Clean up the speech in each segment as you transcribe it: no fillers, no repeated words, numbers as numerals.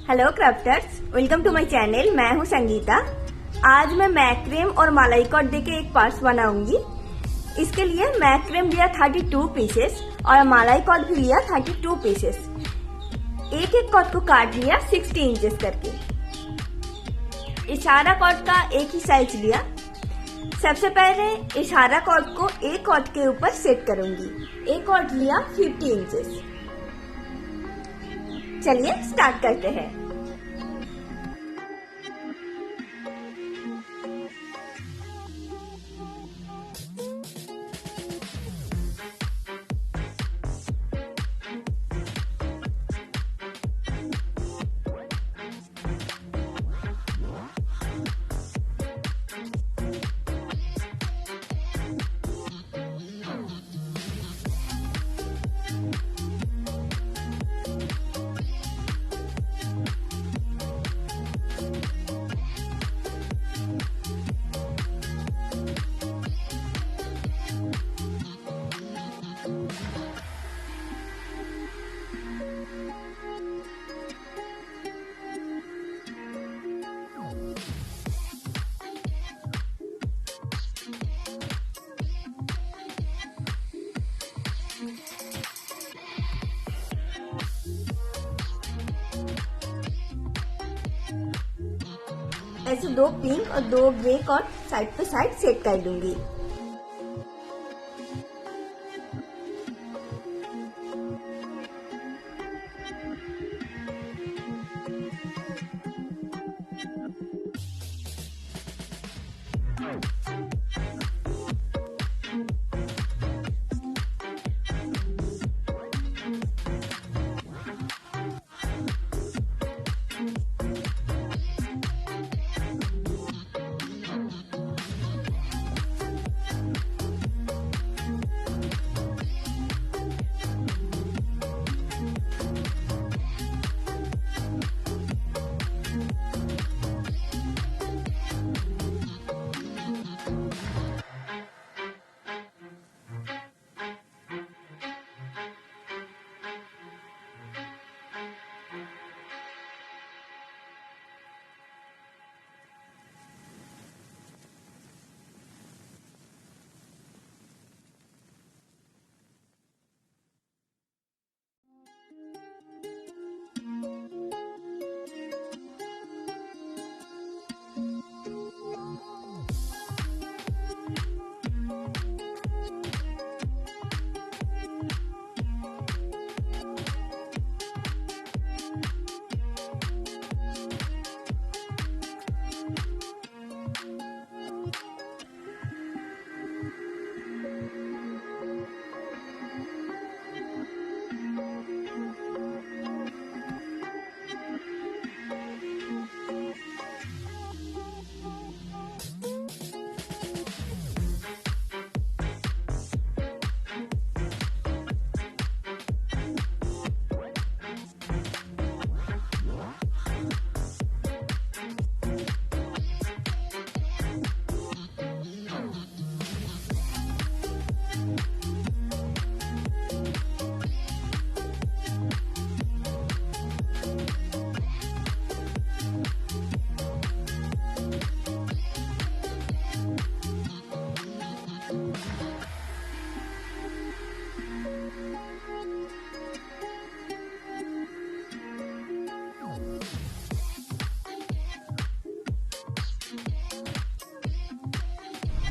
Hello crafters, welcome to my channel. मैं हूं संगीता। आज मैं मैक्रेम और मालाई कॉर्ड देके एक पर्स बनाऊंगी। इसके लिए मैक्रेम लिया 32 पीसेस और मालाई कॉर्ड भी लिया 32 पीसेस। एक एक कॉर्ड को काट लिया 60 इंचेस करके। इशारा कॉर्ड का एक ही साइज लिया। सबसे पहले इशारा कॉर्ड को एक कॉर्ड के ऊपर सेट करूंगी। एक कॉर्ड लिया 50 इंचेस। चलिए स्टार्ट करते हैं। ऐसे दो पिंक और दो ग्रे कॉर्ड साइड पे साइड सेट कर दूंगी।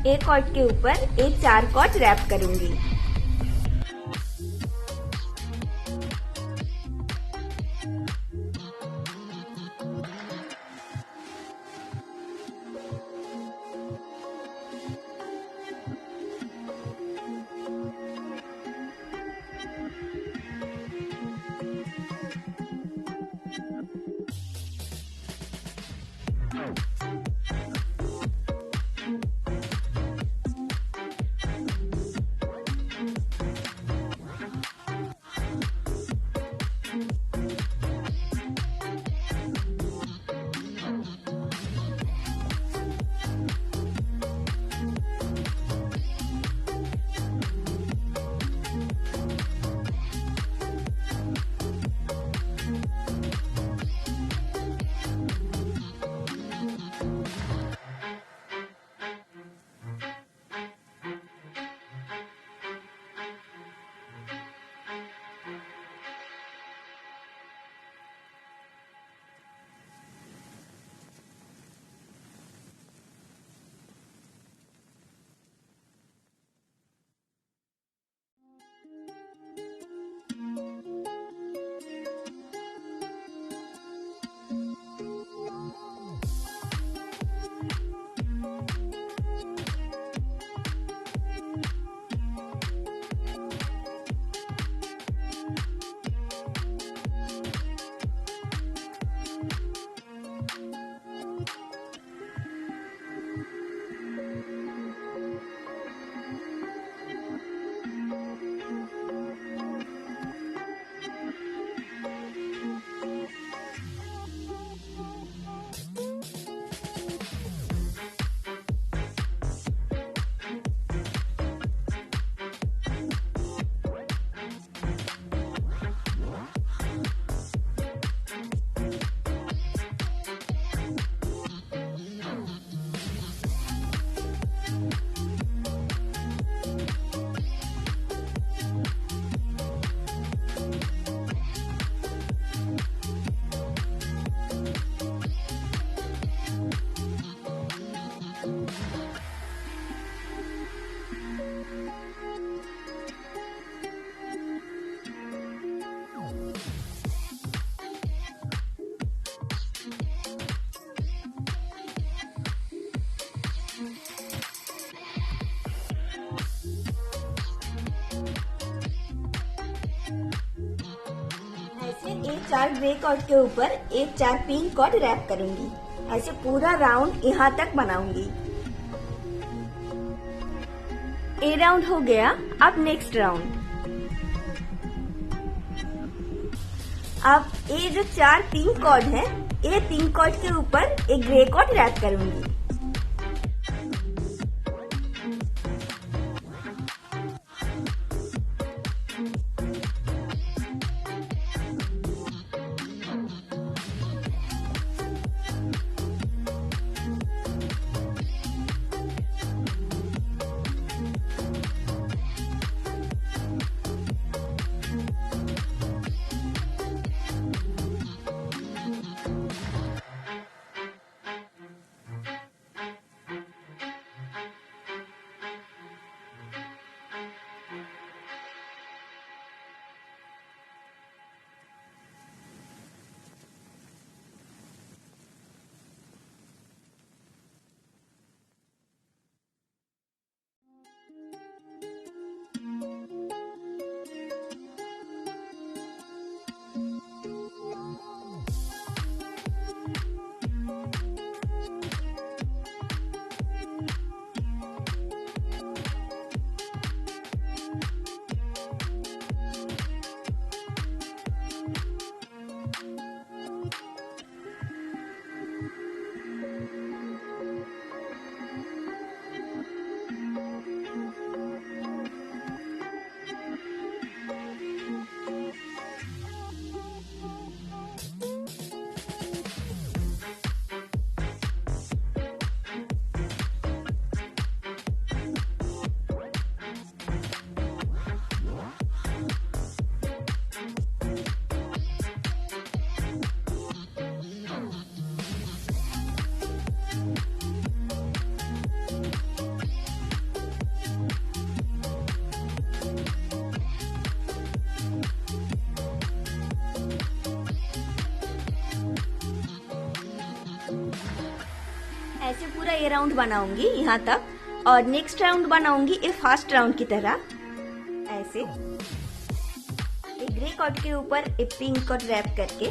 एक कॉर्ड के ऊपर एक 4 कॉर्ड रैप करूंगी। 4 ग्रे कॉर्ड के ऊपर एक 4 पिंक कॉर्ड रैप करूंगी। ऐसे पूरा राउंड यहाँ तक बनाऊंगी। ए राउंड हो गया। अब नेक्स्ट राउंड। अब ये जो 4 पिंक कॉर्ड है, ये पिंक कॉर्ड के ऊपर एक ग्रे कॉर्ड रैप करूंगी। ऐसे पूरा ये राउंड बनाऊंगी यहाँ तक, और नेक्स्ट राउंड बनाऊंगी ये फर्स्ट राउंड की तरह। ऐसे एक ग्रे कॉर्ड के ऊपर एक पिंक कॉर्ड रैप करके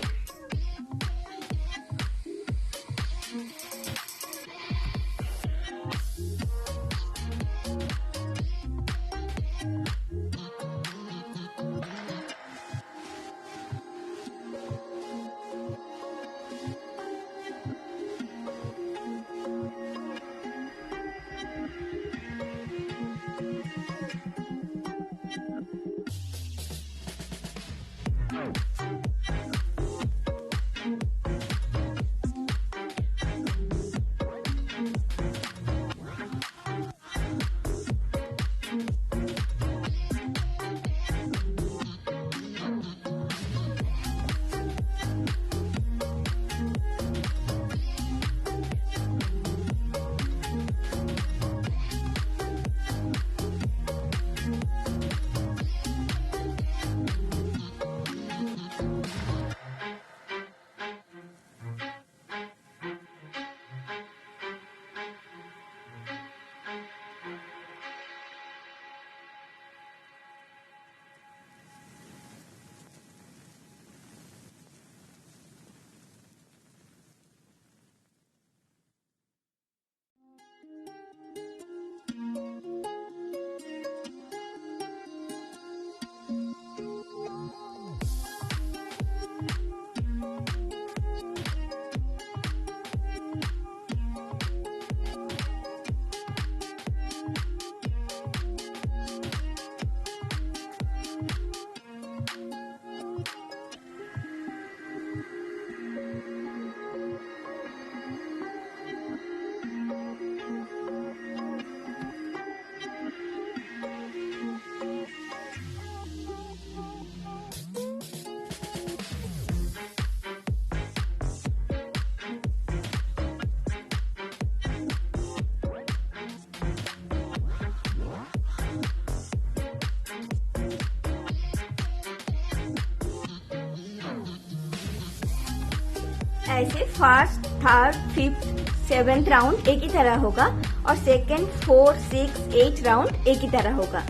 ऐसे first, third, fifth, 7th round एक ही तरह होगा और सेकेंड, 4, 6, 8 राउंड एक ही तरह होगा।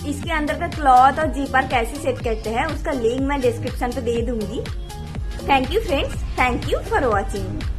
इसके अंदर का क्लॉथ और जीपर कैसे सेट करते हैं उसका लिंक मैं डिस्क्रिप्शन पे दे दूंगी। Thank you friends, thank you for watching.